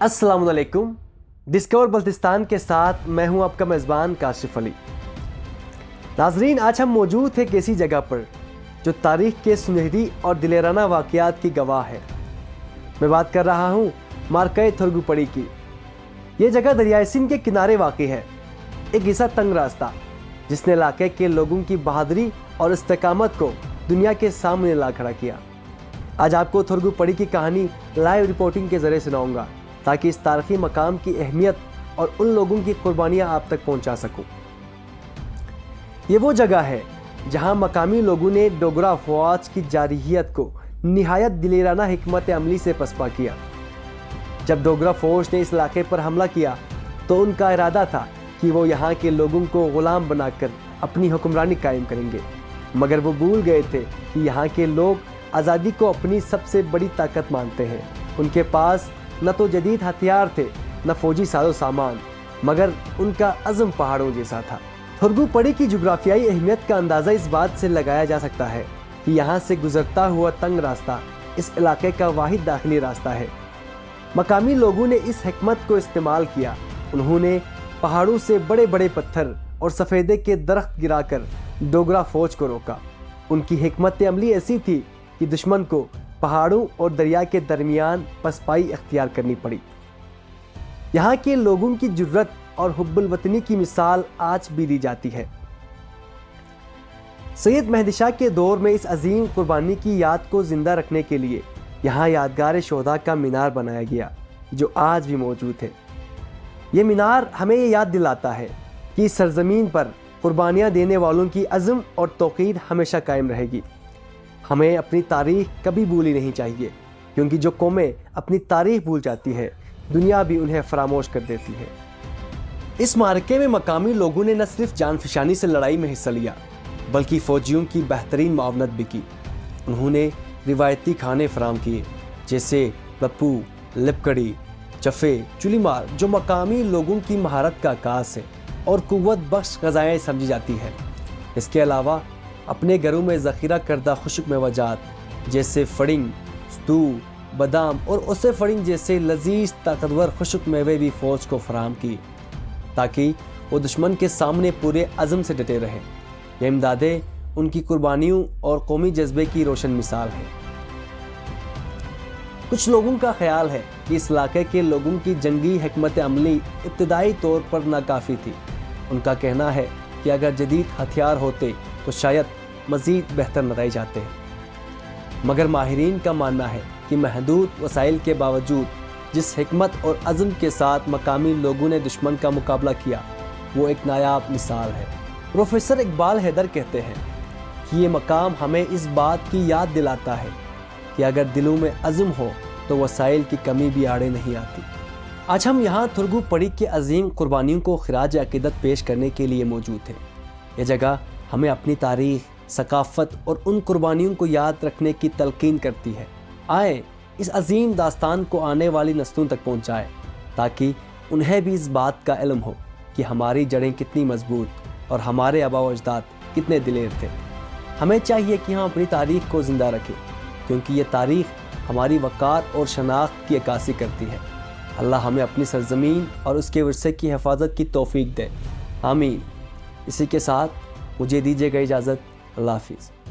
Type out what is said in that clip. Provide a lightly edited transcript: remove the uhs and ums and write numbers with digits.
अस्सलाम वालेकुम। डिस्कवर बल्तिस्तान के साथ मैं हूं आपका मेज़बान काशिफ अली। नाजरीन, आज हम मौजूद थे एक ऐसी जगह पर जो तारीख़ के सुनहरी और दिलेराना वाक़यात की गवाह है। मैं बात कर रहा हूं मार्के थोरगुपड़ी की। ये जगह दरियाए सिंध के किनारे वाक़ई है। एक ऐसा तंग रास्ता जिसने इलाके के लोगों की बहादुरी और इस्तेकामत को दुनिया के सामने ला खड़ा किया। आज आपको थोरगुपड़ी की कहानी लाइव रिपोर्टिंग के ज़रिए सुनाऊंगा ताकि इस तारीख़ी मकाम की अहमियत और उन लोगों की कुर्बानियाँ आप तक पहुँचा सकूँ। ये वो जगह है जहाँ मकामी लोगों ने डोगरा अफ़वाज की जारहियत को निहायत दिलेराना हिकमत अमली से पसपा किया। जब डोगरा फ़ौज ने इस इलाके पर हमला किया तो उनका इरादा था कि वो यहाँ के लोगों को ग़ुलाम बनाकर अपनी हुक्मरानी कायम करेंगे, मगर वो भूल गए थे कि यहाँ के लोग आज़ादी को अपनी सबसे बड़ी ताकत मानते हैं। उनके पास न तो जदीद हथियार थे न फौजी साजो सामान, मगर उनका अज़म पहाड़ों जैसा था। थोरगुपड़ी की जुग्राफियाई अहमियत का अंदाज़ा इस बात से लगाया जा सकता है कि यहाँ से गुजरता हुआ तंग रास्ता इस इलाके का वाहिद दाखिली रास्ता है। मकामी लोगों ने इस हिकमत को इस्तेमाल किया। उन्होंने पहाड़ों से बड़े बड़े पत्थर और सफ़ेदे के दरख्त गिराकर डोगरा फ़ौज को रोका। उनकी हिकमत अमली ऐसी थी कि दुश्मन को पहाड़ों और दरिया के दरमियान पसपाई अख्तियार करनी पड़ी। यहाँ के लोगों की जुर्रत और हुब्बुल वतनी की मिसाल आज भी दी जाती है। सैयद मेहदी शाह के दौर में इस अजीम कुर्बानी की याद को जिंदा रखने के लिए यहाँ यादगार शोहदा का मीनार बनाया गया, जो आज भी मौजूद है। ये मीनार हमें ये याद दिलाता है कि इस सरजमीन पर कुर्बानियाँ देने वालों की अज़्म और तौक़ीद हमेशा कायम रहेगी। हमें अपनी तारीख़ कभी भूलनी नहीं चाहिए, क्योंकि जो कौमें अपनी तारीख़ भूल जाती है दुनिया भी उन्हें फरामोश कर देती है। इस मार्के में मकामी लोगों ने न सिर्फ जानफशानी से लड़ाई में हिस्सा लिया, बल्कि फ़ौजियों की बेहतरीन मुआवनत भी की। उन्होंने रिवायती खाने फराम किए, जैसे लप्पू, लिपकड़ी, चफ़े, चुलीमार, जो मकामी लोगों की महारत का आकाश है और कुव्वत बख्श ग़ज़ाएँ समझी जाती है। इसके अलावा अपने घरों में ज़ख़ीरा करदा खुश्क मेवाजात जैसे फड़िंग, स्टू, बादाम और उसे फड़िंग जैसे लजीज ताकतवर खुश्क मेवे भी फ़ौज को फराहम की, ताकि वो दुश्मन के सामने पूरे अज़म से डटे रहे। ये इमदादें उनकी कुर्बानियों और कौमी जज्बे की रोशन मिसाल है। कुछ लोगों का ख्याल है कि इस इलाके के लोगों की जंगी हिकमत अमली इब्तदाई तौर पर नाकाफ़ी थी। उनका कहना है कि अगर जदीद हथियार होते तो शायद मज़ीद बेहतर नतीजे आते हैं, मगर माहिरीन का मानना है कि महदूद वसाइल के बावजूद जिस हिकमत और अज़्म के साथ मकामी लोगों ने दुश्मन का मुकाबला किया, वो एक नायाब मिसाल है। प्रोफेसर इकबाल हैदर कहते हैं कि ये मकाम हमें इस बात की याद दिलाता है कि अगर दिलों में अज़्म हो तो वसाइल की कमी भी आड़े नहीं आती। आज हम यहाँ थोरगुपड़ी के अजीम कुर्बानियों को खिराज अक़ीदत पेश करने के लिए मौजूद हैं। यह जगह हमें अपनी तारीख़, सकाफ़त और उन कुर्बानियों को याद रखने की तलकीन करती है। आए इस अजीम दास्तान को आने वाली नस्लों तक पहुँचाएँ, ताकि उन्हें भी इस बात का इल्म हो कि हमारी जड़ें कितनी मजबूत और हमारे आबा व अजदाद कितने दिलेर थे। हमें चाहिए कि हम अपनी तारीख़ को ज़िंदा रखें, क्योंकि ये तारीख़ हमारी वक़ार और शनाख्त की अक्कासी करती है। अल्लाह हमें अपनी सरज़मीन और उसके विरसे की हिफाजत की तौफ़ीक दे, आमीन। इसी के साथ मुझे दीजिएगा इजाज़त। अल्लाह हाफ़िज़।